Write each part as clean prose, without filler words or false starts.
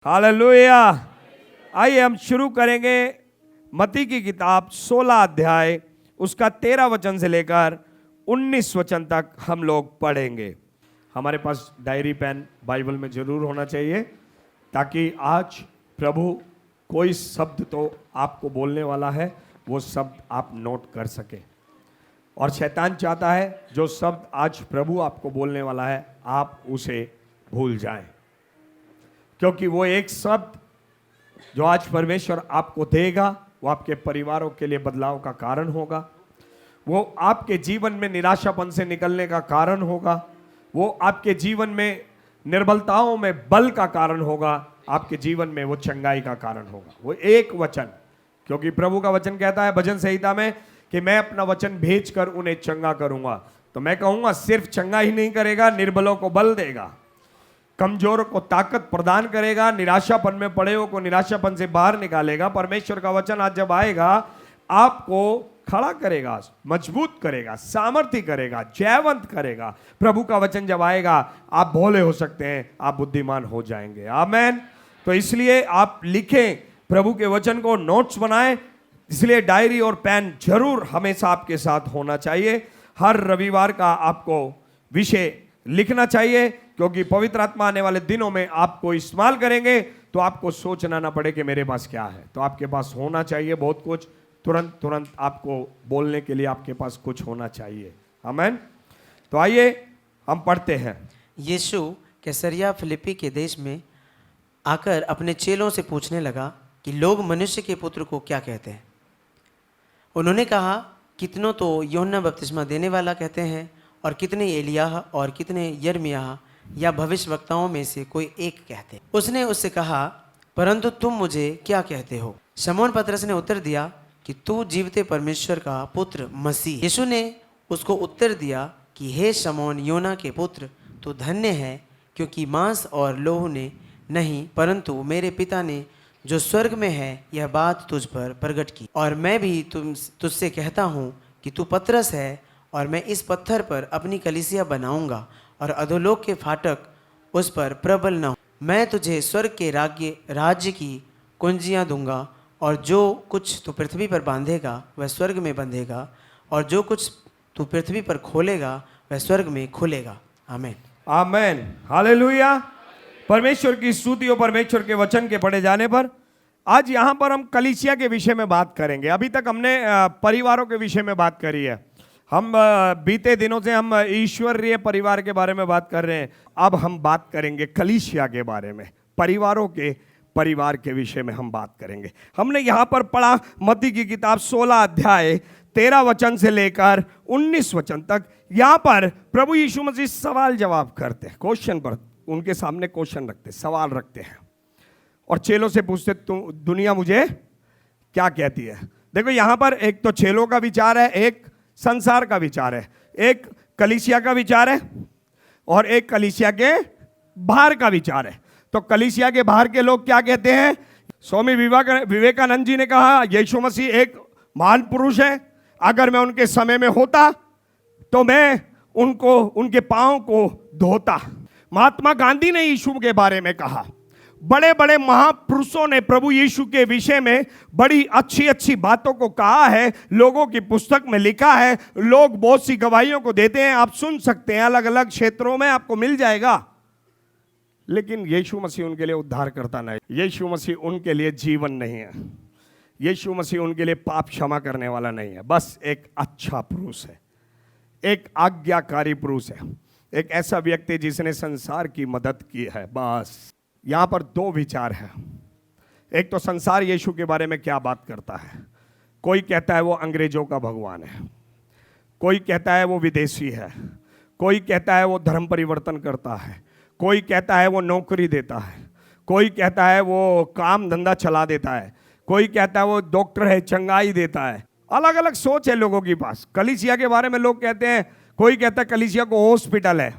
Hallelujah. आइए हम शुरू करेंगे मत्ती की किताब 16 अध्याय उसका 13 वचन से लेकर 19 वचन तक हम लोग पढ़ेंगे। हमारे पास डायरी पेन बाइबल में जरूर होना चाहिए ताकि आज प्रभु कोई शब्द तो आपको बोलने वाला है, वो शब्द आप नोट कर सके। और शैतान चाहता है जो शब्द आज प्रभु आपको बोलने वाला है आप उसे भूल जाएं, क्योंकि वो एक शब्द जो आज परमेश्वर आपको देगा वो आपके परिवारों के लिए बदलाव का कारण होगा, वो आपके जीवन में निराशापन से निकलने का कारण होगा, वो आपके जीवन में निर्बलताओं में बल का कारण होगा, आपके जीवन में वो चंगाई का कारण होगा। वो एक वचन, क्योंकि प्रभु का वचन कहता है भजन संहिता में कि मैं अपना वचन भेजकर उन्हें चंगा करूंगा। तो मैं कहूंगा सिर्फ चंगा ही नहीं करेगा, निर्बलों को बल देगा, कमजोर को ताकत प्रदान करेगा, निराशापन में पड़े हो को निराशापन से बाहर निकालेगा। परमेश्वर का वचन आज जब आएगा आपको खड़ा करेगा, मजबूत करेगा, सामर्थ्य करेगा, जयवंत करेगा। प्रभु का वचन जब आएगा आप भोले हो सकते हैं, आप बुद्धिमान हो जाएंगे। आमेन। तो इसलिए आप लिखें, प्रभु के वचन को नोट्स बनाएं। इसलिए डायरी और पेन जरूर हमेशा आपके साथ होना चाहिए। हर रविवार का आपको विषय लिखना चाहिए, क्योंकि पवित्र आत्मा आने वाले दिनों में आपको इस्तेमाल करेंगे तो आपको सोचना ना पड़े कि मेरे पास क्या है। तो आपके पास होना चाहिए बहुत कुछ, तुरंत तुरंत आपको बोलने के लिए आपके पास कुछ होना चाहिए। आमीन। तो आइए हम पढ़ते हैं। यीशु कैसरिया फिलिप्पी के देश में आकर अपने चेलों से पूछने लगा कि लोग मनुष्य के पुत्र को क्या कहते हैं। उन्होंने कहा, कितनों तो यूहन्ना बपतिस्मा देने वाला कहते हैं, और कितने एलिय्याह और कितने यिर्मयाह या भविष्यवक्ताओं में से कोई एक कहते हैं। उसने उससे कहा, परंतु तुम मुझे क्या कहते हो? शमौन पतरस ने उत्तर दिया कि तू जीवते परमेश्वर का पुत्र मसीह। यीशु ने उसको उत्तर दिया कि हे शमौन योना के पुत्र, तू धन्य है, क्योंकि मांस और लोह ने नहीं परंतु मेरे पिता ने जो स्वर्ग में है यह बात तुझ पर प्रकट की। और मैं भी तुझसे कहता हूँ कि तू पतरस है, और मैं इस पत्थर पर अपनी कलीसिया बनाऊंगा, और अधोलोक के फाटक उस पर प्रबल न हो। मैं तुझे स्वर्ग के राज्य की कुंजियां दूंगा, और जो कुछ तू पृथ्वी पर बांधेगा वह स्वर्ग में बंधेगा, और जो कुछ तू पृथ्वी पर खोलेगा वह स्वर्ग में खुलेगा। आमीन। आमीन। हालेलुया। परमेश्वर की स्तुति और परमेश्वर के वचन के पढ़े जाने पर आज यहाँ पर हम कलीसिया के विषय में बात करेंगे। अभी तक हमने परिवारों के विषय में बात करी है। हम बीते दिनों से हम ईश्वरीय परिवार के बारे में बात कर रहे हैं। अब हम बात करेंगे कलीसिया के बारे में, परिवारों के परिवार के विषय में हम बात करेंगे। हमने यहाँ पर पढ़ा मत्ती की किताब 16 अध्याय 13 वचन से लेकर 19 वचन तक। यहाँ पर प्रभु यीशु मसीह सवाल जवाब करते हैं, क्वेश्चन पर उनके सामने क्वेश्चन रखते, सवाल रखते हैं, और चेलों से पूछते तुम दुनिया मुझे क्या कहती है। देखो यहाँ पर एक तो चेलों का विचार है, एक संसार का विचार है, एक कलीसिया का विचार है, और एक कलीसिया के बाहर का विचार है। तो कलीसिया के बाहर के लोग क्या कहते हैं? स्वामी विवेकानंद जी ने कहा यीशु मसीह एक महान पुरुष है, अगर मैं उनके समय में होता तो मैं उनके पांव को धोता। महात्मा गांधी ने यीशु के बारे में कहा। बड़े बड़े महापुरुषों ने प्रभु यीशु के विषय में बड़ी अच्छी अच्छी बातों को कहा है, लोगों की पुस्तक में लिखा है, लोग बहुत सी गवाहियों को देते हैं, आप सुन सकते हैं, अलग अलग क्षेत्रों में आपको मिल जाएगा। लेकिन यीशु मसीह उनके लिए उद्धार करता नहीं, यीशु मसीह उनके लिए जीवन नहीं है, यीशु मसीह उनके लिए पाप क्षमा करने वाला नहीं है। बस एक अच्छा पुरुष है, एक आज्ञाकारी पुरुष है, एक ऐसा व्यक्ति जिसने संसार की मदद की है। बस यहाँ पर दो विचार हैं। एक तो संसार यीशु के बारे में क्या बात करता है। कोई कहता है वो अंग्रेजों का भगवान है, कोई कहता है वो विदेशी है, कोई कहता है वो धर्म परिवर्तन करता है, कोई कहता है वो नौकरी देता है, कोई कहता है वो काम धंधा चला देता है, कोई कहता है वो डॉक्टर है, चंगाई देता है। अलग अलग सोच है लोगों के पास। कलीसिया के बारे में लोग कहते हैं, कोई कहता है कलीसिया को हॉस्पिटल है,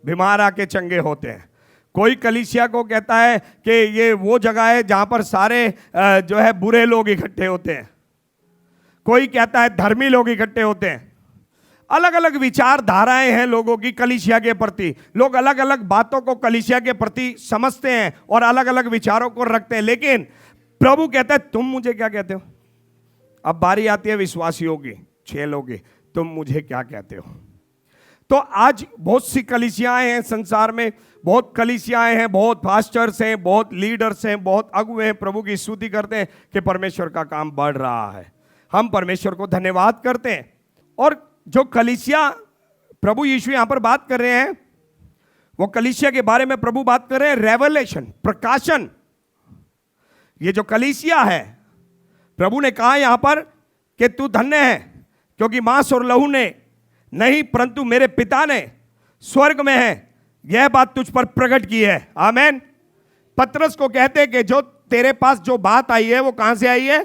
बीमार आके चंगे होते हैं। कोई कलीसिया को कहता है कि ये वो जगह है जहां पर सारे जो है बुरे लोग इकट्ठे होते हैं। कोई कहता है धर्मी लोग इकट्ठे होते हैं। अलग अलग विचारधाराएं हैं लोगों की कलीसिया के प्रति। लोग अलग अलग बातों को कलीसिया के प्रति समझते हैं और अलग अलग विचारों को रखते हैं, लेकिन प्रभु कहता है तुम मुझे क्या कहते हो। अब बारी आती है विश्वासियों की, चेलों की, तुम मुझे क्या कहते हो। तो आज बहुत सी कलीसियाएं हैं संसार में, बहुत कलीसियाएं हैं, बहुत पास्टर्स हैं, बहुत लीडर्स हैं, बहुत अगुवे हैं, प्रभु की स्तुति करते हैं कि परमेश्वर का काम बढ़ रहा है। हम परमेश्वर को धन्यवाद करते हैं। और जो कलीसिया प्रभु यीशु यहां पर बात कर रहे हैं, वो कलीसिया के बारे में प्रभु बात कर रहे हैं रेवलेशन, प्रकाशन। ये जो कलीसिया है, प्रभु ने कहा यहां पर कि तू धन्य है क्योंकि मांस और लहू ने नहीं परंतु मेरे पिता ने स्वर्ग में है यह बात तुझ पर प्रकट की है। आमेन। पतरस को कहते हैं कि जो तेरे पास जो बात आई है वो कहां से आई है।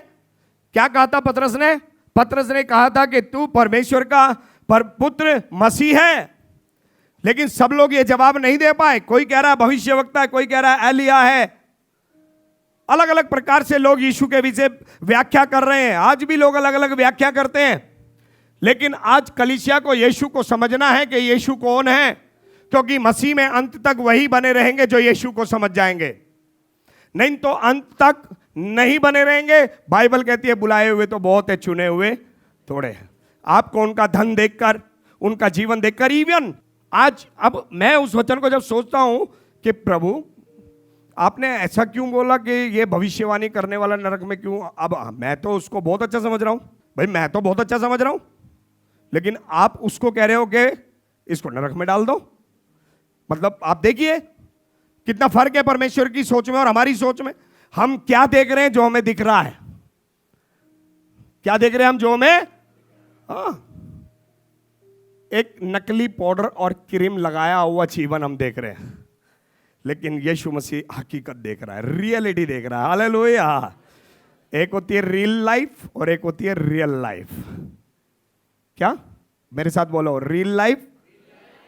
क्या कहा था पतरस ने? पतरस ने कहा था कि तू परमेश्वर का पुत्र मसीह है। लेकिन सब लोग ये जवाब नहीं दे पाए। कोई कह रहा है भविष्यवक्ता है, कोई कह रहा है एलिया है। अलग अलग प्रकार से लोग यीशु के विषय व्याख्या कर रहे हैं। आज भी लोग अलग अलग व्याख्या करते हैं, लेकिन आज कलीसिया को यीशु को समझना है कि यीशु कौन है, क्योंकि मसीह में अंत तक वही बने रहेंगे जो यीशु को समझ जाएंगे, नहीं तो अंत तक नहीं बने रहेंगे। बाइबल कहती है बुलाए हुए तो बहुत है, चुने हुए थोड़े हैं। आपको उनका धन देखकर, उनका जीवन देखकर, इवन आज अब मैं उस वचन को जब सोचता हूं कि प्रभु आपने ऐसा क्यों बोला कि ये भविष्यवाणी करने वाला नरक में क्यों। अब मैं तो उसको बहुत अच्छा समझ रहा हूं भाई, मैं तो बहुत अच्छा समझ रहा हूं, लेकिन आप उसको कह रहे हो कि इसको नरक में डाल दो। मतलब आप देखिए कितना फर्क है परमेश्वर की सोच में और हमारी सोच में। हम क्या देख रहे हैं जो हमें दिख रहा है, क्या देख रहे हैं हम जो हमें, एक नकली पाउडर और क्रीम लगाया हुआ जीवन हम देख रहे हैं, लेकिन यीशु मसीह हकीकत देख रहा है, रियलिटी देख रहा है। हालेलुया। एक होती है रियल लाइफ और एक होती है रियल लाइफ। क्या मेरे साथ बोलो, real life,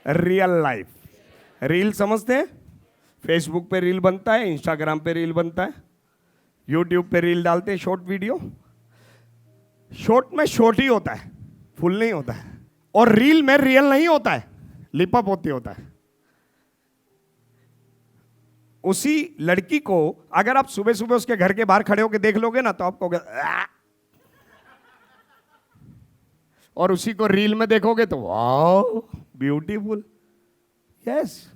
real life. Reel समझते हैं? फेसबुक पे रील बनता है, इंस्टाग्राम पे रील बनता है, यूट्यूब पे रील डालते हैं, शॉर्ट वीडियो। शॉर्ट में शॉर्ट ही होता है, फुल नहीं होता है। और रील में रियल नहीं होता है, लिपअप होता है। उसी लड़की को अगर आप सुबह सुबह उसके घर के बाहर खड़े होकर देख लोगे ना तो आप कहोगे "आ!" और उसी को रील में देखोगे तो वाओ ब्यूटीफुल। यस,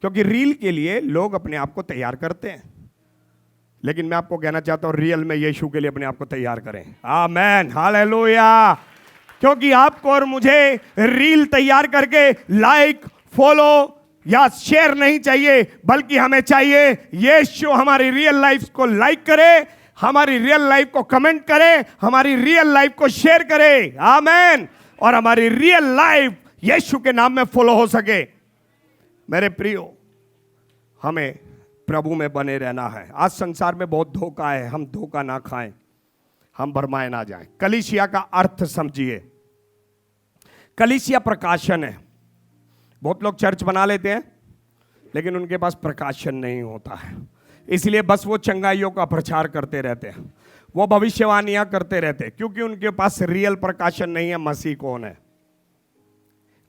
क्योंकि रील के लिए लोग अपने आप को तैयार करते हैं, लेकिन मैं आपको कहना चाहता हूं रियल में यीशु के लिए अपने आप को तैयार करें। आमेन, हालेलुया। क्योंकि आपको और मुझे रील तैयार करके लाइक, फॉलो या शेयर नहीं चाहिए, बल्कि हमें चाहिए यीशु हमारी रियल लाइफ को लाइक करे, हमारी रियल लाइफ को कमेंट करे, हमारी रियल लाइफ को शेयर करे। आमेन। और हमारी रियल लाइफ यीशु के नाम में फॉलो हो सके। मेरे प्रियो, हमें प्रभु में बने रहना है। आज संसार में बहुत धोखा है, हम धोखा ना खाएं, हम भरमाए ना जाएं। कलीसिया का अर्थ समझिए। कलीसिया प्रकाशन है। बहुत लोग चर्च बना लेते हैं, लेकिन उनके पास प्रकाशन नहीं होता है, इसलिए बस वो चंगाइयों का प्रचार करते रहते हैं, वो भविष्यवाणियां करते रहते हैं, क्योंकि उनके पास रियल प्रकाशन नहीं है मसीह कौन है।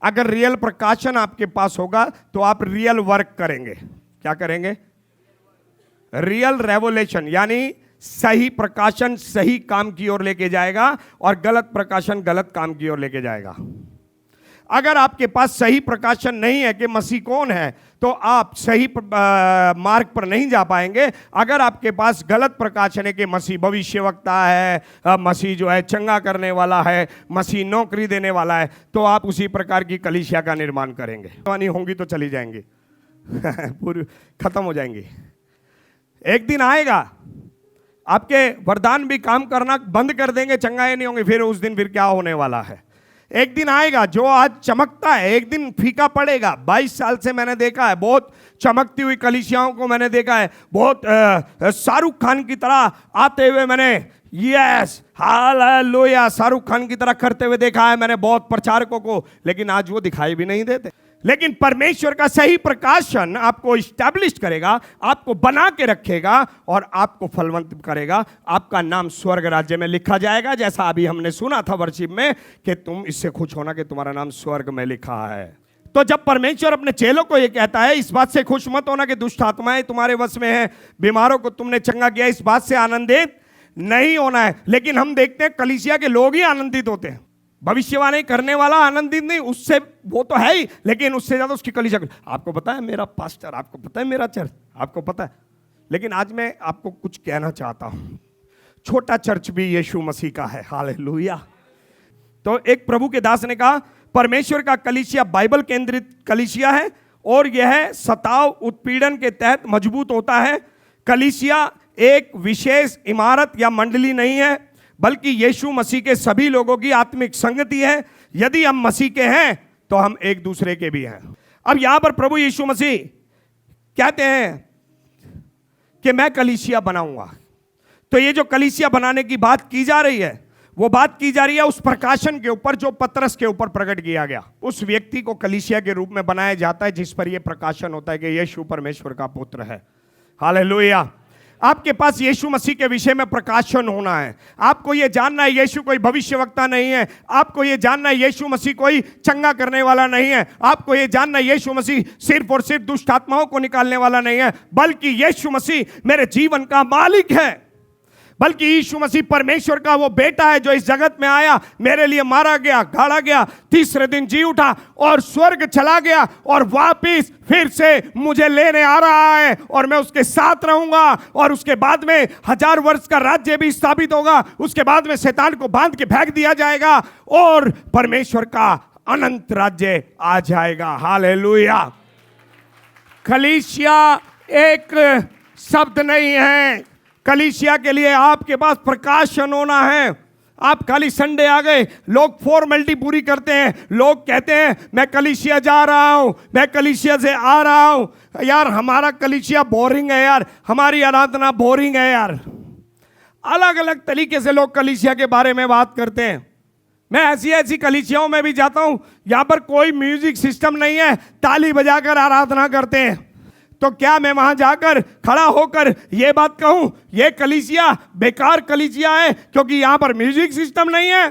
अगर रियल प्रकाशन आपके पास होगा तो आप रियल वर्क करेंगे। क्या करेंगे? रियल रेवोलेशन, यानी सही प्रकाशन सही काम की ओर लेके जाएगा और गलत प्रकाशन गलत काम की ओर लेके जाएगा। अगर आपके पास सही प्रकाशन नहीं है कि मसीह कौन है, तो आप सही मार्ग पर नहीं जा पाएंगे। अगर आपके पास गलत प्रकाशन है कि मसीह भविष्यवक्ता है, मसीह जो है चंगा करने वाला है, मसीह नौकरी देने वाला है, तो आप उसी प्रकार की कलीसिया का निर्माण करेंगे। जवानी होंगी तो चली जाएंगी पूरी खत्म हो जाएंगी। एक दिन आएगा आपके वरदान भी काम करना बंद कर देंगे, चंगाई नहीं होंगे। फिर उस दिन फिर क्या होने वाला है? एक दिन आएगा जो आज चमकता है एक दिन फीका पड़ेगा। 22 साल से मैंने देखा है, बहुत चमकती हुई कलीसियाओं को मैंने देखा है, बहुत शाहरुख खान की तरह आते हुए मैंने, यस हालेलुया, शाहरुख खान की तरह करते हुए देखा है मैंने बहुत प्रचारकों को, लेकिन आज वो दिखाई भी नहीं देते। लेकिन परमेश्वर का सही प्रकाशन आपको इस्टेब्लिश करेगा, आपको बना के रखेगा और आपको फलवंत करेगा। आपका नाम स्वर्ग राज्य में लिखा जाएगा, जैसा अभी हमने सुना था वर्शिप में कि तुम इससे खुश होना कि तुम्हारा नाम स्वर्ग में लिखा है। तो जब परमेश्वर अपने चेलों को यह कहता है इस बात से खुश मत होना कि दुष्ट आत्माएं तुम्हारे वश में है, बीमारों को तुमने चंगा किया, इस बात से आनंदित नहीं होना है। लेकिन हम देखते हैं कलीसिया के लोग ही आनंदित होते हैं। भविष्यवाणी करने वाला आनंदित नहीं, उससे वो तो है ही, लेकिन उससे ज्यादा उसकी कलीसिया। आपको पता है मेरा पास्टर, आपको पता है मेरा चर्च, आपको पता है। लेकिन आज मैं आपको कुछ कहना चाहता हूं, छोटा चर्च भी यीशु मसीह का है। हालेलुया। तो एक प्रभु के दास ने कहा परमेश्वर का कलीसिया बाइबल केंद्रित कलीसिया है और यह सताव उत्पीड़न के तहत मजबूत होता है। कलीसिया एक विशेष इमारत या मंडली नहीं है, बल्कि यीशु मसीह के सभी लोगों की आत्मिक संगति है। यदि हम मसीह के हैं तो हम एक दूसरे के भी हैं। अब यहां पर प्रभु यीशु मसीह कहते हैं कि मैं कलीसिया बनाऊंगा। तो ये जो कलीसिया बनाने की बात की जा रही है, वो बात की जा रही है उस प्रकाशन के ऊपर जो पतरस के ऊपर प्रकट किया गया। उस व्यक्ति को कलीसिया के रूप में बनाया जाता है जिस पर यह प्रकाशन होता है कि यीशु परमेश्वर का पुत्र है। हालेलुया। आपके पास यीशु मसीह के विषय में प्रकाशन होना है। आपको यह जानना है यीशु कोई भविष्यवक्ता नहीं है। आपको यह जानना है यीशु मसीह कोई चंगा करने वाला नहीं है। आपको यह जानना है यीशु मसीह सिर्फ और सिर्फ दुष्ट आत्माओं को निकालने वाला नहीं है, बल्कि यीशु मसीह मेरे जीवन का मालिक है। बल्कि यीशु मसीह परमेश्वर का वो बेटा है जो इस जगत में आया, मेरे लिए मारा गया, गाड़ा गया, तीसरे दिन जी उठा और स्वर्ग चला गया और वापिस फिर से मुझे लेने आ रहा है और मैं उसके साथ रहूंगा। और उसके बाद में 1000 वर्ष का राज्य भी स्थापित होगा। उसके बाद में शैतान को बांध के फेंक दिया जाएगा और परमेश्वर का अनंत राज्य आ जाएगा। हालेलुया। कलीसिया एक शब्द नहीं है। कलीसिया के लिए आपके पास प्रकाशन होना है। आप खाली संडे आ गए, लोग फॉर्मेलिटी पूरी करते हैं, लोग कहते हैं मैं कलीसिया जा रहा हूं, मैं कलीसिया से आ रहा हूं। यार हमारा कलीसिया बोरिंग है यार, हमारी आराधना बोरिंग है यार। अलग अलग तरीके से लोग कलीसिया के बारे में बात करते हैं। मैं ऐसी ऐसी कलीसियाओं में भी जाता हूं, यहां पर कोई म्यूजिक सिस्टम नहीं है, ताली बजाकर आराधना करते हैं। तो क्या मैं वहां जाकर खड़ा होकर यह बात कहूं यह कलीसिया बेकार कलीसिया है क्योंकि यहां पर म्यूजिक सिस्टम नहीं है?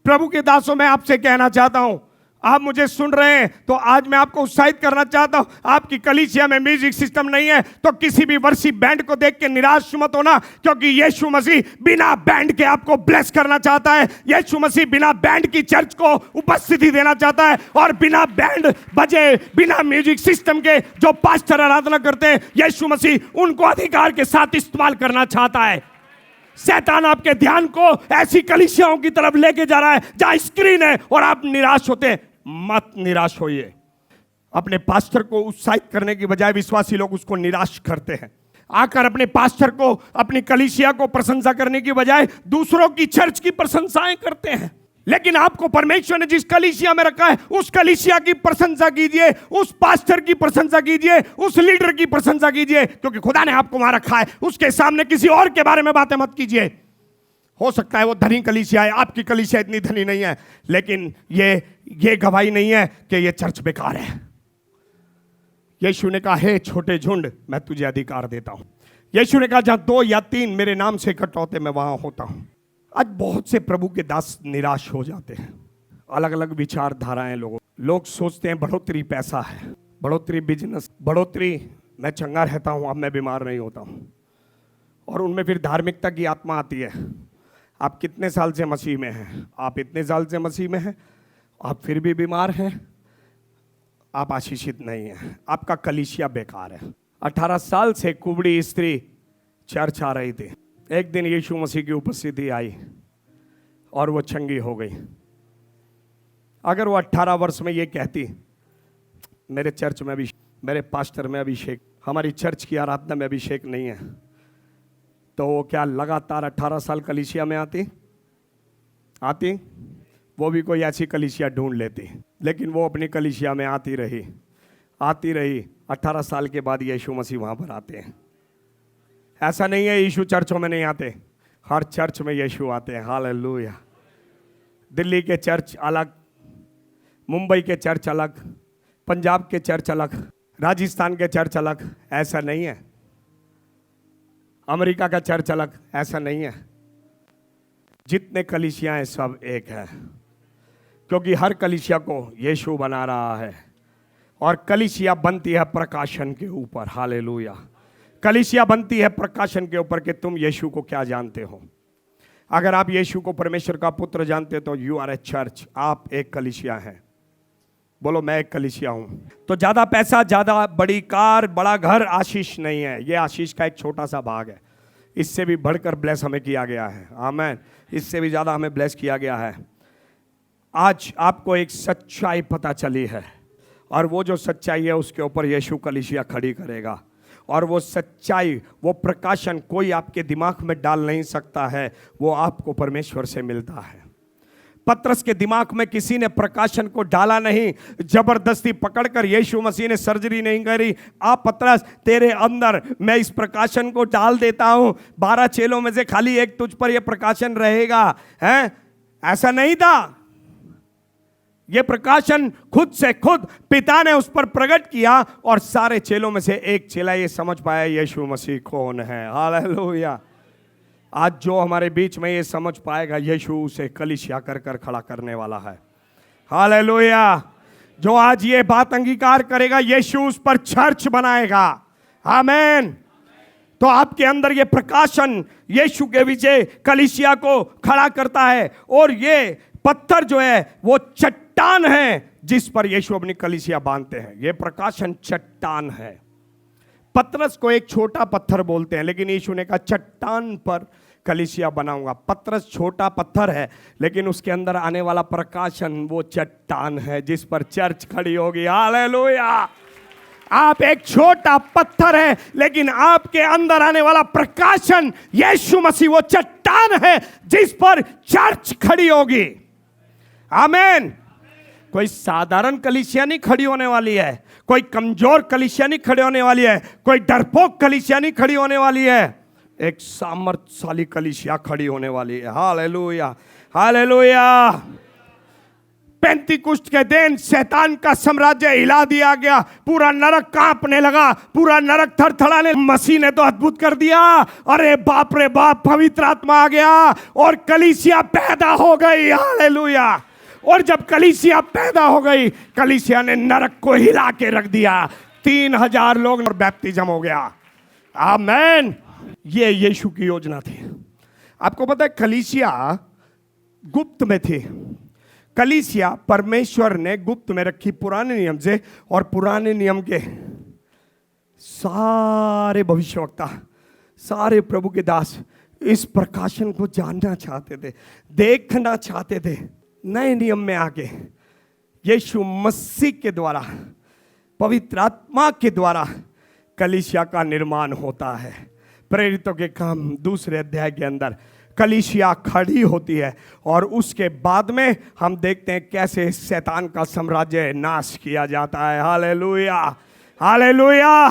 प्रभु के दासों, मैं आपसे कहना चाहता हूं, आप मुझे सुन रहे हैं तो आज मैं आपको उत्साहित करना चाहता हूं। आपकी कलीसिया में म्यूजिक सिस्टम नहीं है तो किसी भी वर्शिप बैंड को देख के निराश मत होना, क्योंकि यीशु मसीह बिना बैंड के आपको ब्लेस करना चाहता है। यीशु मसीह बिना बैंड की चर्च को उपस्थिति देना चाहता है और बिना बैंड बजे, बिना म्यूजिक सिस्टम के जो पास्टर आराधना करते हैं, यीशु मसीह उनको अधिकार के साथ इस्तेमाल करना चाहता है। शैतान आपके ध्यान को ऐसी कलीसियाओं की तरफ लेके जा रहा है जहां स्क्रीन है और आप निराश होते हैं। मत निराश होइए। अपने पास्टर को उत्साहित करने की बजाय विश्वासी लोग उसको निराश करते हैं। आकर अपने पास्टर को, अपनी कलीसिया को प्रशंसा करने की बजाय दूसरों की चर्च की प्रशंसाएं करते हैं। लेकिन आपको परमेश्वर ने जिस कलीसिया में रखा है उस कलीसिया की प्रशंसा कीजिए, उस पास्टर की प्रशंसा कीजिए, उस लीडर की प्रशंसा कीजिए, क्योंकि खुदा ने आपको वहां रखा है। उसके सामने किसी और के बारे में बातें मत कीजिए। हो सकता है वो धनी कलीसिया है, आपकी कलीसिया इतनी धनी नहीं है, लेकिन ये गवाही नहीं है कि ये चर्च बेकार है। यीशु ने कहा, हे छोटे झुंड, मैं तुझे अधिकार देता हूं। यीशु ने कहा, जहां 2 या 3 मेरे नाम से इकट्ठा होते मैं वहां होता हूं। आज बहुत से प्रभु के दास निराश हो जाते हैं। अलग अलग विचारधाराएं लोग सोचते हैं बढ़ोतरी पैसा है, बढ़ोतरी बिजनेस, बढ़ोतरी मैं चंगा रहता हूं, अब मैं बीमार नहीं होता हूं। और उनमें फिर धार्मिकता की आत्मा आती है। आप कितने साल से मसीह में हैं? आप इतने साल से मसीह में हैं, आप फिर भी बीमार हैं, आप आशीषित नहीं हैं, आपका कलीसिया बेकार है। 18 साल से कुबड़ी स्त्री चर्च आ रही थी। एक दिन यीशु मसीह की उपस्थिति आई और वो चंगी हो गई। अगर वो 18 वर्ष में ये कहती मेरे चर्च में अभिषेक, मेरे पास्टर में अभिषेक, हमारी चर्च की आराधना में अभिषेक नहीं है, तो वो क्या लगातार 18 साल कलीसिया में आती? वो भी कोई ऐसी कलीसिया ढूंढ लेती। लेकिन वो अपनी कलीसिया में आती रही। 18 साल के बाद यीशु मसीह वहां पर आते हैं। ऐसा नहीं है यीशु चर्चों में नहीं आते, हर चर्च में यीशु आते हैं। हालेलुया। दिल्ली के चर्च अलग, मुंबई के चर्च अलग, पंजाब के चर्च अलग, राजस्थान के चर्च अलग, ऐसा नहीं है। अमेरिका का चर्च अलग, ऐसा नहीं है। जितने कलीसिया हैं सब एक है, क्योंकि हर कलीसिया को यीशु बना रहा है। और कलीसिया बनती है प्रकाशन के ऊपर। हालेलुया। कलीसिया बनती है प्रकाशन के ऊपर कि तुम यीशु को क्या जानते हो। अगर आप यीशु को परमेश्वर का पुत्र जानते तो यू आर ए चर्च, आप एक कलीसिया हैं। बोलो मैं एक कलीसिया हूं। तो ज्यादा पैसा, ज्यादा बड़ी कार, बड़ा घर आशीष नहीं है, यह आशीष का एक छोटा सा भाग है। इससे भी बढ़कर ब्लेस हमें किया गया है। आमेन। इससे भी ज्यादा हमें ब्लेस किया गया है। आज आपको एक सच्चाई पता चली है, और वो जो सच्चाई है उसके ऊपर यीशु कलीसिया खड़ी करेगा। और वो सच्चाई, वो प्रकाशन कोई आपके दिमाग में डाल नहीं सकता है, वो आपको परमेश्वर से मिलता है। पतरस के दिमाग में किसी ने प्रकाशन को डाला नहीं, जबरदस्ती पकड़कर यीशु मसीह ने सर्जरी नहीं करी। आप पतरस, तेरे अंदर मैं इस प्रकाशन को डाल देता हूं, 12 चेलों में से खाली एक तुझ पर यह प्रकाशन रहेगा, हैं? ऐसा नहीं था। यह प्रकाशन खुद से खुद पिता ने उस पर प्रकट किया, और सारे चेलों में से एक चेला ये समझ पाया यीशु मसीह कौन है। हालेलुया। आज जो हमारे बीच में ये समझ पाएगा, यीशु उसे कलीसिया कर कर खड़ा करने वाला है। हालेलुया। जो आज ये बात अंगीकार करेगा, यीशु उस पर चर्च बनाएगा। आमीन। तो आपके अंदर ये प्रकाशन यीशु के विजय कलीसिया को खड़ा करता है। और ये पत्थर जो है वो चट्टान है जिस पर यीशु अपनी कलीसिया बांधते हैं। ये प्रकाशन चट्टान है। पतरस को एक छोटा पत्थर बोलते हैं, लेकिन यीशु ने कहा चट्टान पर कलीसिया बनाऊंगा। पतरस छोटा पत्थर है, लेकिन उसके अंदर आने वाला प्रकाशन वो चट्टान है जिस पर चर्च खड़ी होगी। हालेलुया। आप एक छोटा पत्थर है, लेकिन आपके अंदर आने वाला प्रकाशन यीशु मसीह वो चट्टान है जिस पर चर्च खड़ी होगी। आमीन। कोई साधारण कलीसिया नहीं खड़ी होने वाली है, कोई कमजोर कलीसिया नहीं खड़ी होने वाली है, कोई डरपोक कलीसिया नहीं खड़ी होने वाली है। एक सामर्थशाली कलीसिया खड़ी होने वाली है। हालेलुया। हालेलुया। पेंतीकुस्त के दिन शैतान का साम्राज्य हिला दिया गया, पूरा नरक कांपने लगा, पूरा नरक थरथराने। मसीह ने तो अद्भुत कर दिया। अरे बाप रे बाप, पवित्र आत्मा आ गया और कलीसिया पैदा हो गई। हालेलुया। और जब कलीसिया पैदा हो गई, कलीसिया ने नरक को हिला के रख दिया। 3000 लोग और बैप्टिज्म हो गया। आमीन। ये यीशु की योजना थी। आपको पता है कलीसिया गुप्त में थी। कलीसिया परमेश्वर ने गुप्त में रखी पुराने नियम से, और पुराने नियम के सारे भविष्यवक्ता, सारे प्रभु के दास इस प्रकाशन को जानना चाहते थे, देखना चाहते थे। नए नियम में आके यीशु मसीह के द्वारा, पवित्र आत्मा के द्वारा कलीसिया का निर्माण होता है। प्रेरितों के काम 2 अध्याय के अंदर कलीसिया खड़ी होती है, और उसके बाद में हम देखते हैं कैसे शैतान का साम्राज्य नाश किया जाता है। हालेलुया। हालेलुया।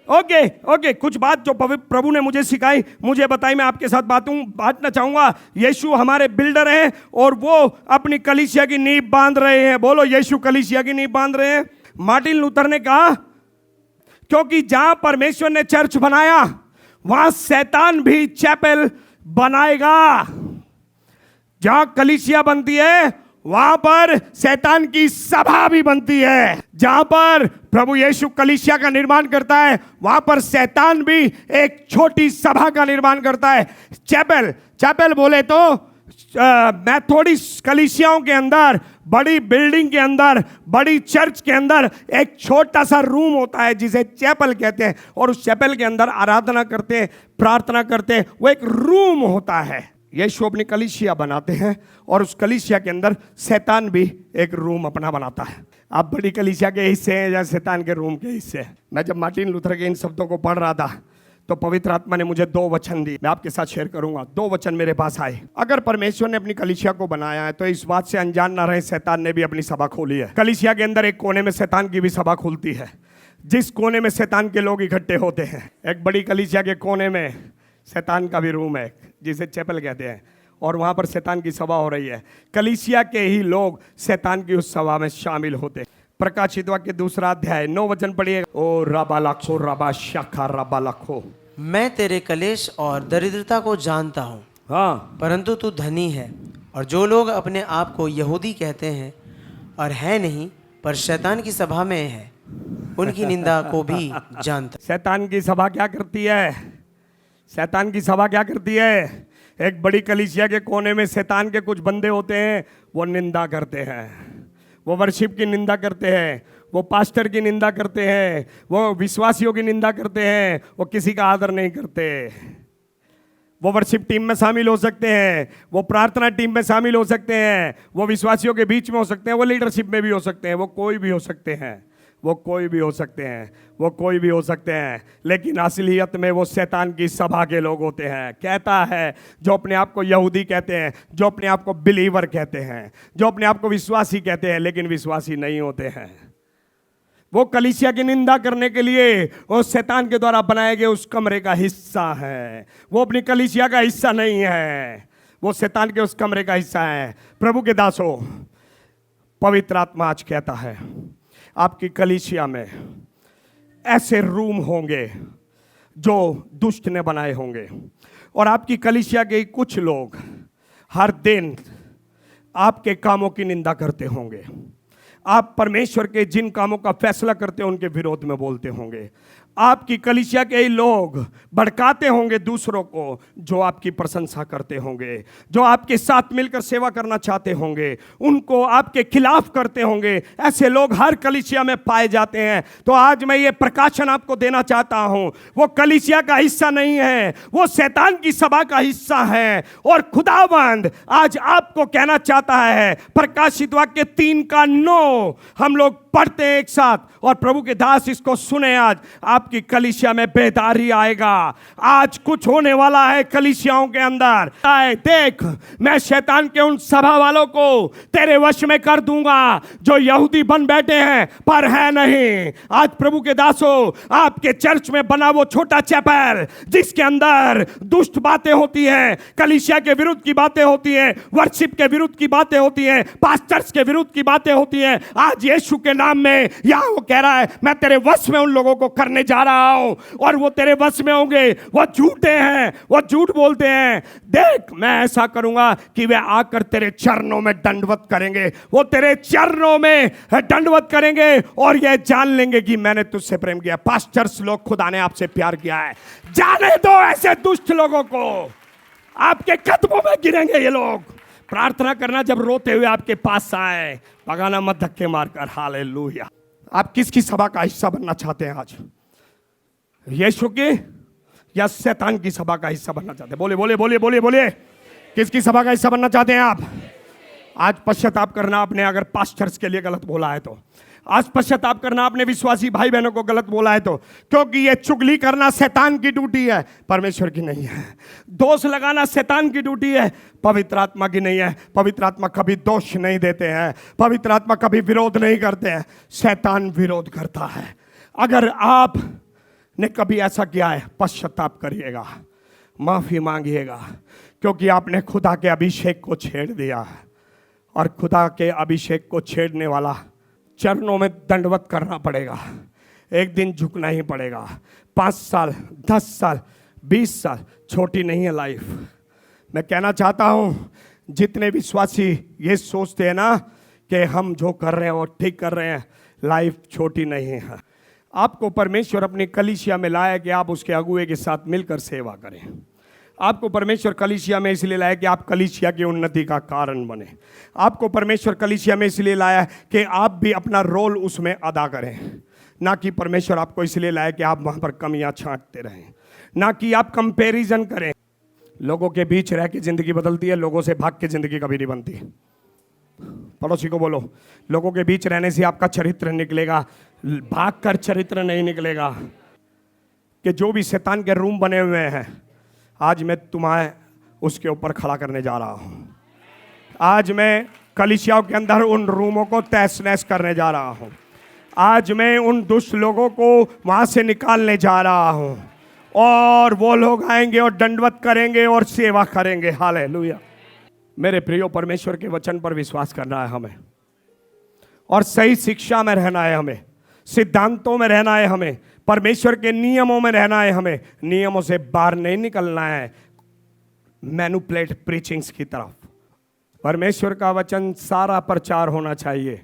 ओके ओके, कुछ बात जो प्रभु ने मुझे सिखाई, मुझे बताई, मैं आपके साथ बांटना चाहूंगा। यीशु हमारे बिल्डर हैं, और वो अपनी कलीसिया की नींव बांध रहे हैं। बोलो, यीशु कलीसिया की नींव बांध रहे हैं। मार्टिन लूथर ने कहा, क्योंकि जहां परमेश्वर ने चर्च बनाया, वहां शैतान भी चैपल बनाएगा। जहां कलीसिया बनती है, वहां पर शैतान की सभा भी बनती है। जहां पर प्रभु यीशु कलीसिया का निर्माण करता है, वहां पर शैतान भी एक छोटी सभा का निर्माण करता है। चैपल बोले तो मैथोडिस्ट कलीसियाओं के अंदर, बड़ी बिल्डिंग के अंदर, बड़ी चर्च के अंदर एक छोटा सा रूम होता है जिसे चैपल कहते हैं, और उस चैपल के अंदर आराधना करते हैं, प्रार्थना करते हैं। वो एक रूम होता है। यीशु अपनी कलीसिया बनाते हैं, और उस कलीसिया के अंदर शैतान भी एक रूम अपना बनाता है। आप बड़ी कलीसिया के हिस्से हैं या शैतान के रूम के हिस्से? मैं जब मार्टिन लूथर के इन शब्दों को पढ़ रहा था, तो पवित्र आत्मा ने मुझे 2 वचन दिए। मैं आपके साथ शेयर करूंगा। 2 वचन मेरे पास आए। अगर परमेश्वर ने अपनी कलीसिया को बनाया है, तो इस बात से अनजान ना रहे, शैतान ने भी अपनी सभा खोली है। कलीसिया के अंदर एक कोने में शैतान की भी सभा खुलती है, जिस कोने में शैतान के लोग इकट्ठे होते हैं। एक बड़ी कलीसिया के कोने में शैतान का भी रूम है, जिसे चैपल कहते हैं, और वहां पर शैतान की सभा हो रही है। कलीसिया के ही लोग शैतान की उस सभा में शामिल होते। प्रकाशित वाक्य 2 अध्याय 9 वचन पढ़िए। ओ रबा लाखो रबा शाखा रबा लाखो। मैं तेरे कलेश और दरिद्रता को जानता हूँ, हाँ, परंतु तू धनी है, और जो लोग अपने आप को यहूदी कहते हैं और है नहीं पर शैतान की सभा में है, उनकी निंदा को भी जानता। शैतान की सभा क्या करती है? शैतान की सभा क्या करती है? एक बड़ी कलीसिया के कोने में शैतान के कुछ बंदे होते हैं, वो निंदा करते हैं, वो वर्शिप की निंदा करते हैं, वो पास्टर की निंदा करते हैं, वो विश्वासियों की निंदा करते हैं, वो किसी का आदर नहीं करते। वो वर्शिप टीम में शामिल हो सकते हैं, वो प्रार्थना टीम में शामिल हो सकते हैं, वो विश्वासियों के बीच में हो सकते हैं, वो लीडरशिप में भी हो सकते हैं, वो कोई भी हो सकते हैं, वो कोई भी हो सकते हैं, वो कोई भी हो सकते हैं, लेकिन असलियत में वो शैतान की सभा के लोग होते हैं। कहता है जो अपने आप को यहूदी कहते हैं, जो अपने आप को बिलीवर कहते हैं, जो अपने आप को विश्वासी कहते हैं, लेकिन विश्वासी नहीं होते हैं। वो कलीसिया की निंदा करने के लिए वो शैतान के द्वारा बनाए गए उस कमरे का हिस्सा है। वो अपनी कलीसिया का हिस्सा नहीं है, वो शैतान के उस कमरे का हिस्सा है। प्रभु के दासों, पवित्र आत्मा आज कहता है आपकी कलीसिया में ऐसे रूम होंगे जो दुष्ट ने बनाए होंगे, और आपकी कलीसिया के कुछ लोग हर दिन आपके कामों की निंदा करते होंगे। आप परमेश्वर के जिन कामों का फैसला करते हो उनके विरोध में बोलते होंगे। आपकी कलीसिया के ही लोग भड़काते होंगे दूसरों को, जो आपकी प्रशंसा करते होंगे, जो आपके साथ मिलकर सेवा करना चाहते होंगे, उनको आपके खिलाफ करते होंगे। ऐसे लोग हर कलीसिया में पाए जाते हैं। तो आज मैं ये प्रकाशन आपको देना चाहता हूं, वो कलीसिया का हिस्सा नहीं है, वो शैतान की सभा का हिस्सा है। और खुदावंद आज आपको कहना चाहता है, प्रकाशित वाक्य 3:9 हम लोग पढ़ते हैं एक साथ, और प्रभु के दास इसको सुने। आज आपकी कलीसिया में बेदारी आएगा। आज कुछ होने वाला है कलीसियाओं के अंदर। देख, मैं शैतान के उन सभा वालों को तेरे वश में कर दूंगा जो यहूदी बन बैठे हैं पर है नहीं। आज प्रभु के दासों, आपके चर्च में बना वो छोटा चैपल जिसके अंदर दुष्ट बातें होती हैं, कलीसिया के विरुद्ध की बातें होती हैं, वर्शिप के विरुद्ध की बातें होती हैं, पास्टर्स के विरुद्ध की बातें होती हैं, आज यीशु के नाम में यहाँ वो कह रहा है मैं तेरे वश में उन लोगों को करने जा रहा हूं, और वो तेरे वश में होंगे। वो झूठे हैं, वो झूठ बोलते हैं। देख, मैं ऐसा करूंगा कि वे आकर तेरे चरणों में दंडवत करेंगे, वो तेरे चरणों में दंडवत करेंगे और ये जान लेंगे कि मैंने तुझसे प्रेम किया। पास्टर्स लोग, खुदा ने आपसे प्यार किया है। जाने दो ऐसे दुष्ट लोगों को, आपके कदमों में गिरेंगे ये लोग। प्रार्थना करना जब रोते हुए आपके पास आए, भगाना मत धक्के मारकर। हालेलुया। आप किसकी सभा का हिस्सा बनना चाहते हैं आज? यीशु की या शैतान की सभा का हिस्सा बनना चाहते हैं? बोले बोले बोले बोले बोले, किसकी सभा का हिस्सा बनना चाहते हैं आप? आज पश्चाताप करना आपने अगर पास्टर्स के लिए गलत बोला है तो, आज पश्चाताप करना आपने विश्वासी भाई बहनों को गलत बोला है तो, क्योंकि ये चुगली करना शैतान की ड्यूटी है, परमेश्वर की नहीं है। दोष लगाना शैतान की ड्यूटी है, पवित्र आत्मा की नहीं है। पवित्र आत्मा कभी दोष नहीं देते हैं, पवित्र आत्मा कभी विरोध नहीं करते हैं, शैतान विरोध करता है। अगर आप ने कभी ऐसा किया है, पश्चाताप करिएगा, माफी मांगिएगा, क्योंकि आपने खुदा के अभिषेक को छेड़ दिया है, और खुदा के अभिषेक को छेड़ने वाला चरणों में दंडवत करना पड़ेगा। एक दिन झुकना ही पड़ेगा। 5 साल, 10 साल, 20 साल छोटी नहीं है लाइफ। मैं कहना चाहता हूँ, जितने विश्वासी ये सोचते हैं ना कि हम जो कर रहे हैं वो ठीक कर रहे हैं, लाइफ छोटी नहीं है। आपको परमेश्वर अपनी कलीसिया में लाया कि आप उसके अगुए के साथ मिलकर सेवा करें। आपको परमेश्वर कलीसिया में इसलिए लाया कि आप कलीसिया की उन्नति का कारण बने। आपको परमेश्वर कलीसिया में इसलिए लाया कि आप भी अपना रोल उसमें अदा करें, ना कि परमेश्वर आपको इसलिए लाया कि आप वहाँ पर कमियाँ छांटते रहें, ना कि आप कंपैरिजन करें। लोगों के बीच रह के ज़िंदगी बदलती है, लोगों से भाग के ज़िंदगी कभी नहीं बनती। पड़ोसी को बोलो, लोगों के बीच रहने से आपका चरित्र निकलेगा, भाग कर चरित्र नहीं निकलेगा। कि जो भी शैतान के रूम बने हुए हैं, आज मैं तुम्हें उसके ऊपर खड़ा करने जा रहा हूं। आज मैं कलीसियाओं के अंदर उन रूमों को तहस नहस करने जा रहा हूं। आज मैं उन दुष्ट लोगों को वहां से निकालने जा रहा हूं, और वो लोग आएंगे और दंडवत करेंगे और सेवा करेंगे। हालेलुया। मेरे प्रियो, परमेश्वर के वचन पर विश्वास करना है हमें, और सही शिक्षा में रहना है हमें, सिद्धांतों में रहना है हमें, परमेश्वर के नियमों में रहना है हमें, नियमों से बाहर नहीं निकलना है मैनिपुलेट प्रीचिंग्स की तरफ। परमेश्वर का वचन सारा प्रचार होना चाहिए,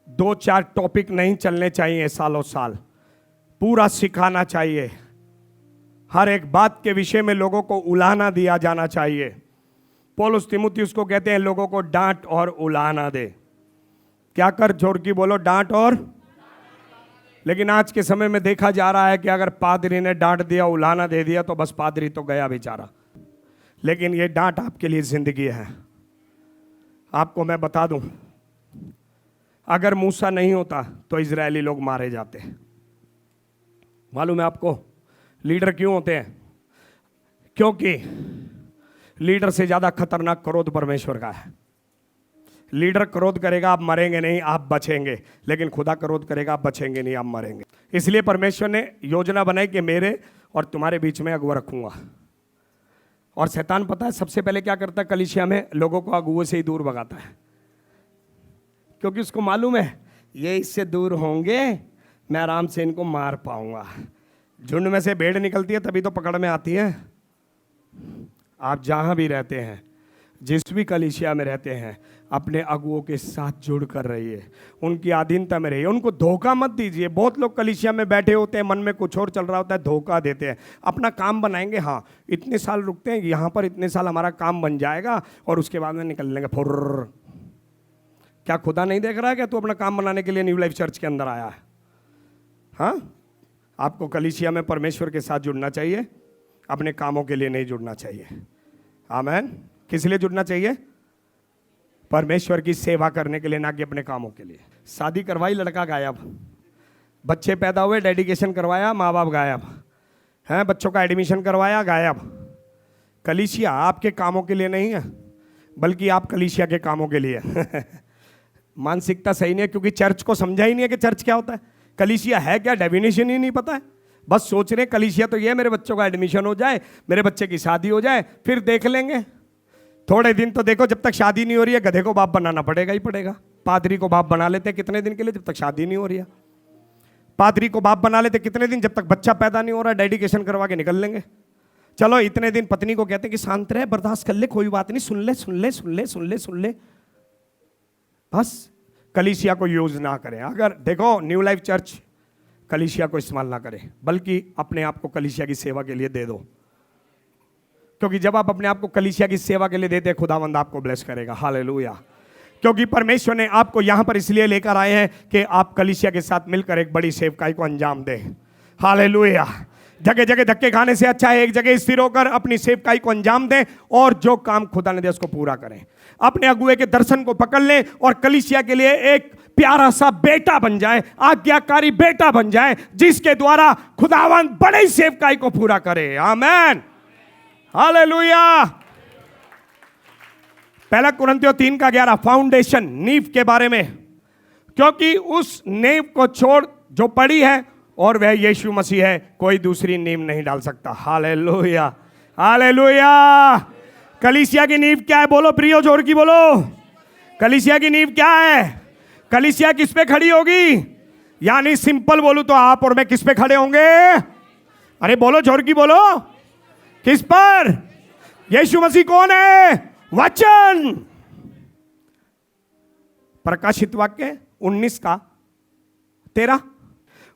2-4 टॉपिक नहीं चलने चाहिए सालों साल, पूरा सिखाना चाहिए, हर एक बात के विषय में लोगों को उलाहना दिया जाना चाहिए। पौलुस तीमुथियुस को कहते हैं लोगों को डांट और उलाहना दे। क्या कर, जोर की बोलो, डांट और। लेकिन आज के समय में देखा जा रहा है कि अगर पादरी ने डांट दिया, उलाहना दे दिया तो बस पादरी तो गया बेचारा। लेकिन ये डांट आपके लिए जिंदगी है। आपको मैं बता दूं, अगर मूसा नहीं होता तो इजरायली लोग मारे जाते। मालूम है आपको लीडर क्यों होते हैं? क्योंकि लीडर से ज्यादा खतरनाक क्रोध परमेश्वर का है। लीडर क्रोध करेगा, आप मरेंगे नहीं, आप बचेंगे। लेकिन खुदा क्रोध करेगा, आप बचेंगे नहीं, आप मरेंगे। इसलिए परमेश्वर ने योजना बनाई कि मेरे और तुम्हारे बीच में अगुआ रखूंगा। और शैतान पता है सबसे पहले क्या करता है? कलीसिया में लोगों को अगुओं से ही दूर भगाता है, क्योंकि उसको मालूम है ये इससे दूर होंगे, मैं आराम से इनको मार पाऊंगा। झुंड में से भेड़ निकलती है तभी तो पकड़ में आती है। आप जहां भी रहते हैं, जिस भी कलीसिया में रहते हैं, अपने अगुओं के साथ जुड़ कर रहिए, उनकी अधीनता में रहिए, उनको धोखा मत दीजिए। बहुत लोग कलीसिया में बैठे होते हैं, मन में कुछ और चल रहा होता है, धोखा देते हैं। अपना काम बनाएंगे, हाँ इतने साल रुकते हैं यहाँ पर, इतने साल हमारा काम बन जाएगा और उसके बाद में निकल लेंगे फुर्र। क्या खुदा नहीं देख रहा है कि तू अपना काम बनाने के लिए न्यू लाइफ चर्च के अंदर आया है? हाँ, आपको कलीसिया में परमेश्वर के साथ जुड़ना चाहिए, अपने कामों के लिए नहीं जुड़ना चाहिए। आमेन। किस लिए जुड़ना चाहिए? परमेश्वर की सेवा करने के लिए, ना कि अपने कामों के लिए। शादी करवाई, लड़का गायब, बच्चे पैदा हुए, डेडिकेशन करवाया, माँ बाप गायब हैं, बच्चों का एडमिशन करवाया, गायब। कलीसिया आपके कामों के लिए नहीं है, बल्कि आप कलीसिया के कामों के लिए। मानसिकता सही नहीं है, क्योंकि चर्च को समझा ही नहीं है कि चर्च क्या होता है, कलीसिया है क्या, डेफिनेशन ही नहीं पता है। बस सोच रहे कलीसिया तो ये है, मेरे बच्चों का एडमिशन हो जाए, मेरे बच्चे की शादी हो जाए, फिर देख लेंगे। थोड़े दिन तो देखो, जब तक शादी नहीं हो रही है गधे को बाप बनाना पड़ेगा ही पड़ेगा। पादरी को बाप बना लेते कितने दिन के लिए? जब तक शादी नहीं हो रही है। पादरी को बाप बना लेते कितने दिन? जब तक बच्चा पैदा नहीं हो रहा, डेडिकेशन करवा के निकल लेंगे। चलो इतने दिन पत्नी को कहते हैं कि शांत रहे, बर्दाश्त कर ले, कोई बात नहीं, सुन ले सुन ले सुन ले सुन ले सुन ले। बस कलीसिया को यूज ना करें। अगर देखो न्यू लाइफ चर्च कलीसिया को इस्तेमाल ना करें, बल्कि अपने आप को कलीसिया की सेवा के लिए दे दो, क्योंकि जब आप अपने आप को कलीसिया की सेवा के लिए देते हैं, खुदावंद आपको ब्लेस करेगा। हालेलुया। क्योंकि परमेश्वर ने आपको यहां पर इसलिए लेकर आए हैं कि आप कलीसिया के साथ मिलकर एक बड़ी सेवकाई को अंजाम दें। हालेलुया। जगह जगह धक्के खाने से अच्छा है एक जगह स्थिर होकर अपनी सेवकाई को अंजाम दें और जो काम खुदा ने दिया उसको पूरा करें। अपने अगुए के दर्शन को पकड़ लें और कलीसिया के लिए एक प्यारा सा बेटा बन जाए, आज्ञाकारी बेटा बन जाए, जिसके द्वारा खुदावंद बड़ी सेवकाई को पूरा करे। आमीन। हालेलुया। 1 कुरिन्थियों 3:11 फाउंडेशन, नींव के बारे में, क्योंकि उस नींव को छोड़ जो पड़ी है और वह यीशु मसीह है, कोई दूसरी नींव नहीं डाल सकता। हालेलुया। हालेलुया। कलीसिया की नींव क्या है? बोलो प्रियो, जोर की बोलो। कलीसिया की नींव क्या है? कलीसिया किस पे खड़ी होगी? यानी सिंपल बोलूं तो आप और मैं किस पे खड़े होंगे? अरे बोलो, जोर की बोलो। किस पर? यीशु मसीह कौन है? वचन। प्रकाशित वाक्य 19:13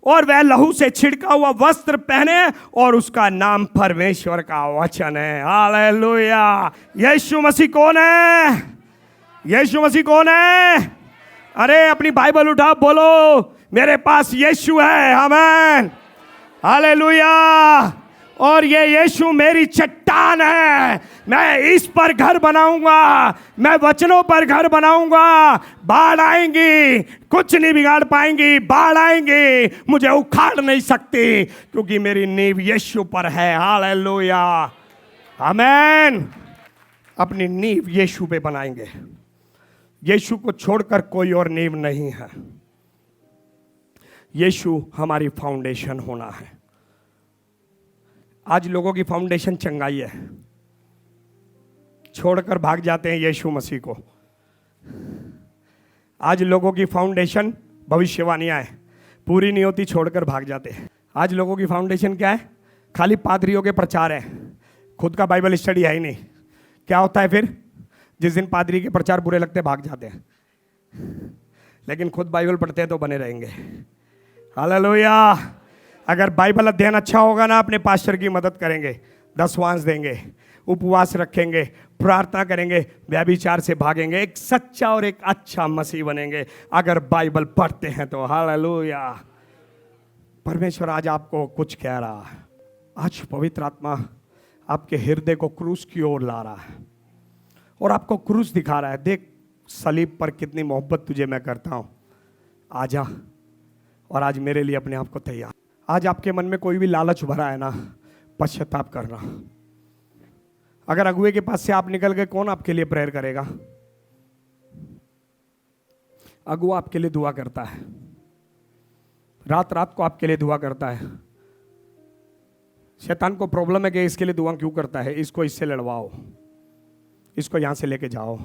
और वह लहू से छिड़का हुआ वस्त्र पहने और उसका नाम परमेश्वर का वचन है। हालेलुया। यीशु मसीह कौन है? यीशु मसीह कौन है? अरे अपनी बाइबल उठा, बोलो मेरे पास यीशु है। आमीन। हालेलुया। और ये यीशु मेरी चट्टान है, मैं इस पर घर बनाऊंगा, मैं वचनों पर घर बनाऊंगा। बाढ़ आएंगी, कुछ नहीं बिगाड़ पाएंगी। बाढ़ आएंगी, मुझे उखाड़ नहीं सकती, क्योंकि मेरी नींव यीशु पर है। हालेलुया। आमीन। अपनी नींव यीशु पे बनाएंगे। यीशु को छोड़कर कोई और नींव नहीं है। यीशु हमारी फाउंडेशन होना है। आज लोगों की फाउंडेशन चंगाई है, छोड़कर भाग जाते हैं यीशु मसीह को। आज लोगों की फाउंडेशन भविष्यवाणियां है, पूरी नहीं होती छोड़कर भाग जाते हैं। आज लोगों की फाउंडेशन क्या है? खाली पादरियों के प्रचार है, खुद का बाइबल स्टडी है ही नहीं। क्या होता है फिर? जिस दिन पादरी के प्रचार बुरे लगते भाग जाते हैं, लेकिन खुद बाइबल पढ़ते हैं तो बने रहेंगे। हालेलुया। अगर बाइबल अध्ययन अच्छा होगा ना, अपने पास्टर की मदद करेंगे, दसवांश देंगे, उपवास रखेंगे, प्रार्थना करेंगे, व्यभिचार से भागेंगे, एक सच्चा और एक अच्छा मसीह बनेंगे अगर बाइबल पढ़ते हैं तो। हालेलुया। परमेश्वर आज आपको कुछ कह रहा है। आज पवित्र आत्मा आपके हृदय को क्रूस की ओर ला रहा है और आपको क्रूस दिखा रहा है। देख सलीब पर कितनी मोहब्बत तुझे मैं करता हूं, आजा और आज मेरे लिए अपने आप को तैयार। आज आपके मन में कोई भी लालच भरा है ना, पश्चाताप करना। अगर अगुए के पास से आप निकल गए, कौन आपके लिए प्रेयर करेगा? अगुआ आपके लिए दुआ करता है, रात रात को आपके लिए दुआ करता है। शैतान को प्रॉब्लम है कि इसके लिए दुआ क्यों करता है, इसको इससे लड़वाओ, इसको यहां से लेके जाओ।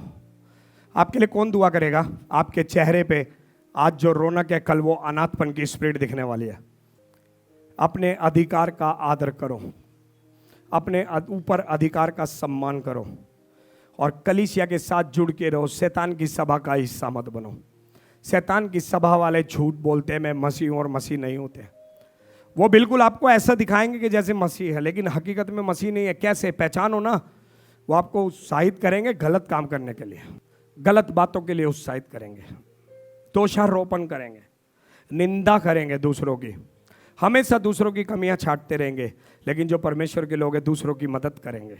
आपके लिए कौन दुआ करेगा? आपके चेहरे पे आज जो रौनक है, कल वो अनाथपन की स्पिरिट दिखने वाली है। अपने अधिकार का आदर करो, अपने ऊपर अधिकार का सम्मान करो और कलीसिया के साथ जुड़ के रहो। शैतान की सभा का हिस्सा मत बनो। शैतान की सभा वाले झूठ बोलते हैं, मैं मसीह हूं और मसीह नहीं होते। वो बिल्कुल आपको ऐसा दिखाएंगे कि जैसे मसीह है, लेकिन हकीकत में मसीह नहीं है। कैसे पहचानो ना? वो आपको उत्साहित करेंगे गलत काम करने के लिए, गलत बातों के लिए उत्साहित करेंगे, दोषारोपण करेंगे, निंदा करेंगे दूसरों की, हमेशा दूसरों की कमियां छांटते रहेंगे। लेकिन जो परमेश्वर के लोग हैं दूसरों की मदद करेंगे,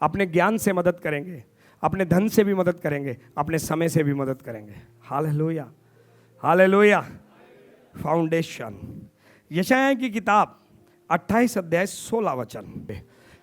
अपने ज्ञान से मदद करेंगे, अपने धन से भी मदद करेंगे, अपने समय से भी मदद करेंगे। Hallelujah, hallelujah. फाउंडेशन, यशायाह की किताब 28 अध्याय 16 वचन।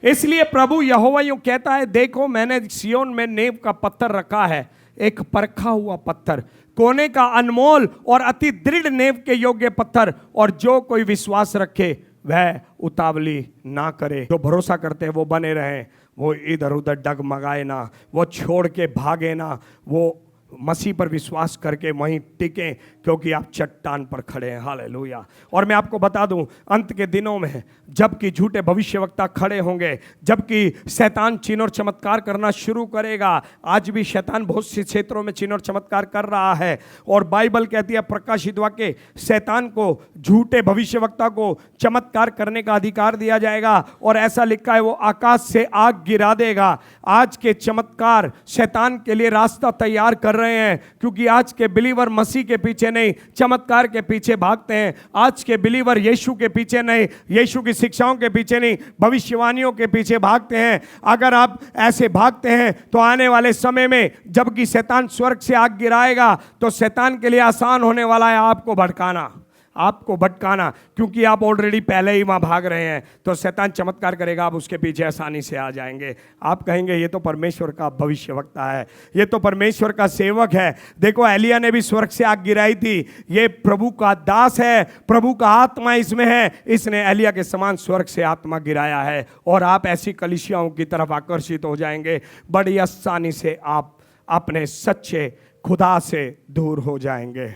इसलिए प्रभु यहोवा यूं कहता है, देखो मैंने सियोन में नेव का पत्थर रखा है, एक परखा हुआ पत्थर, कोने का अनमोल और अति दृढ़ नेव के योग्य पत्थर, और जो कोई विश्वास रखे वह उतावली ना करे। जो भरोसा करते हैं वो बने रहें, वो इधर उधर डगमगाए ना, वो छोड़ के भागे ना, वो मसीह पर विश्वास करके वहीं टिके, क्योंकि आप चट्टान पर खड़े हैं। हालेलुया। और मैं आपको बता दूं, अंत के दिनों में जबकि झूठे भविष्यवक्ता खड़े होंगे, जबकि शैतान चिन्ह और चमत्कार करना शुरू करेगा। आज भी शैतान बहुत से क्षेत्रों में चिन्ह और चमत्कार कर रहा है, और बाइबल कहती है प्रकाशित वाक्य, शैतान को, झूठे भविष्यवक्ता को चमत्कार करने का अधिकार दिया जाएगा, और ऐसा लिखा है वो आकाश से आग गिरा देगा। आज के चमत्कार शैतान के लिए रास्ता तैयार कर रहे हैं, क्योंकि आज के बिलीवर मसीह के पीछे नहीं, चमत्कार के पीछे भागते हैं। आज के बिलीवर यीशु के पीछे नहीं, यीशु की शिक्षाओं के पीछे नहीं, भविष्यवाणियों के पीछे भागते हैं। अगर आप ऐसे भागते हैं तो आने वाले समय में जबकि शैतान स्वर्ग से आग गिराएगा, तो शैतान के लिए आसान होने वाला है आपको भटकाना, आपको भटकाना, क्योंकि आप ऑलरेडी पहले ही वहां भाग रहे हैं। तो शैतान चमत्कार करेगा, आप उसके पीछे आसानी से आ जाएंगे। आप कहेंगे ये तो परमेश्वर का भविष्यवक्ता है, ये तो परमेश्वर का सेवक है। देखो एलिया ने भी स्वर्ग से आग गिराई थी, ये प्रभु का दास है, प्रभु का आत्मा इसमें है, इसने एलिया के समान स्वर्ग से आत्मा गिराया है। और आप ऐसी कलीसियाओं की तरफ आकर्षित हो जाएंगे, बड़ी आसानी से आप अपने सच्चे खुदा से दूर हो जाएंगे।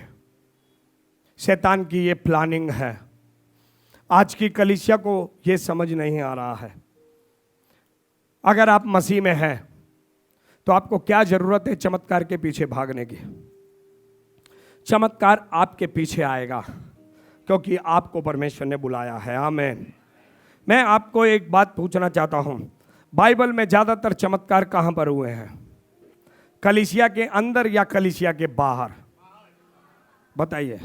शैतान की ये प्लानिंग है। आज की कलीसिया को ये समझ नहीं आ रहा है। अगर आप मसीह में हैं तो आपको क्या जरूरत है चमत्कार के पीछे भागने की? चमत्कार आपके पीछे आएगा क्योंकि आपको परमेश्वर ने बुलाया है। आमीन। मैं आपको एक बात पूछना चाहता हूं, बाइबल में ज्यादातर चमत्कार कहां पर हुए हैं? कलीसिया के अंदर या कलीसिया के बाहर? बताइए।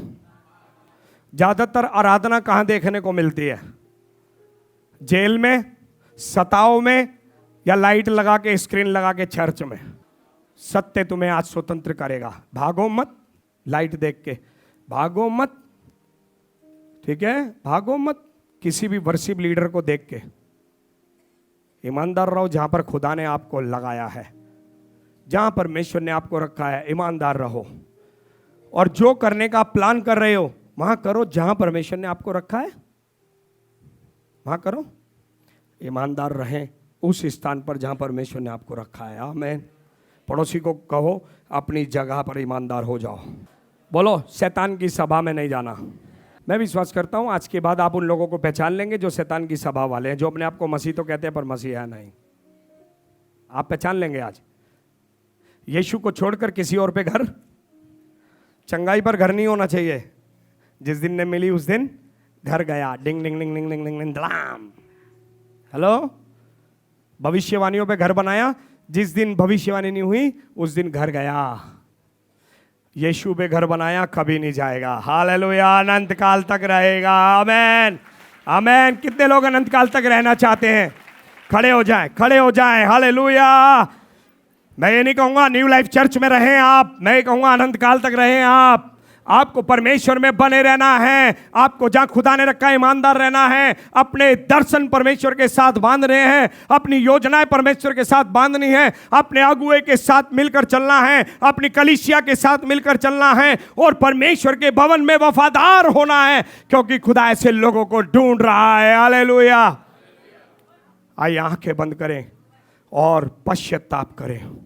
ज्यादातर आराधना कहां देखने को मिलती है? जेल में, सताओं में, या लाइट लगा के, स्क्रीन लगा के चर्च में? सत्य तुम्हें आज स्वतंत्र करेगा। भागो मत, लाइट देख के भागो मत, ठीक है? भागो मत किसी भी वर्शिप लीडर को देख के। ईमानदार रहो जहां पर खुदा ने आपको लगाया है, जहां परमेश्वर ने आपको रखा है, ईमानदार रहो। और जो करने का प्लान कर रहे हो वहां करो, जहां परमेश्वर ने आपको रखा है वहां करो। ईमानदार रहें उस स्थान पर जहां परमेश्वर ने आपको रखा है। आमीन। पड़ोसी को कहो अपनी जगह पर ईमानदार हो जाओ। बोलो शैतान की सभा में नहीं जाना। मैं विश्वास करता हूं आज के बाद आप उन लोगों को पहचान लेंगे जो शैतान की सभा वाले हैं, जो अपने आप को मसीह तो कहते हैं पर मसीह है नहीं। आप पहचान लेंगे आज। यीशु को छोड़कर किसी और पे घर, चंगाई पर घर नहीं होना चाहिए। जिस दिन ने मिली उस दिन घर गया। डिंग डिंग डिंग डिंग डिंग डिंग डिंग धड़ाम। हेलो, भविष्यवाणियों पे घर बनाया, जिस दिन भविष्यवाणी नहीं हुई उस दिन घर गया। यीशु पे घर बनाया कभी नहीं जाएगा। हालेलुया, अनंत काल तक रहेगा। आमेन आमेन। कितने लोग अनंत काल तक रहना चाहते हैं? खड़े हो जाएं, खड़े हो जाएं। हालेलुया। मैं ये नहीं कहूंगा न्यू लाइफ चर्च में रहें आप, मैं ये कहूंगा अनंत काल तक रहें आप। आपको परमेश्वर में बने रहना है। आपको जहां खुदा ने रखा है ईमानदार रहना है। अपने दर्शन परमेश्वर के साथ बांध रहे हैं, अपनी योजनाएं परमेश्वर के साथ बांधनी है, अपने अगुए के साथ मिलकर चलना है, अपनी कलीसिया के साथ मिलकर चलना है और परमेश्वर के भवन में वफादार होना है, क्योंकि खुदा ऐसे लोगों को ढूंढ रहा है। हालेलुया। आइए आंखें बंद करें और पश्चाताप करें।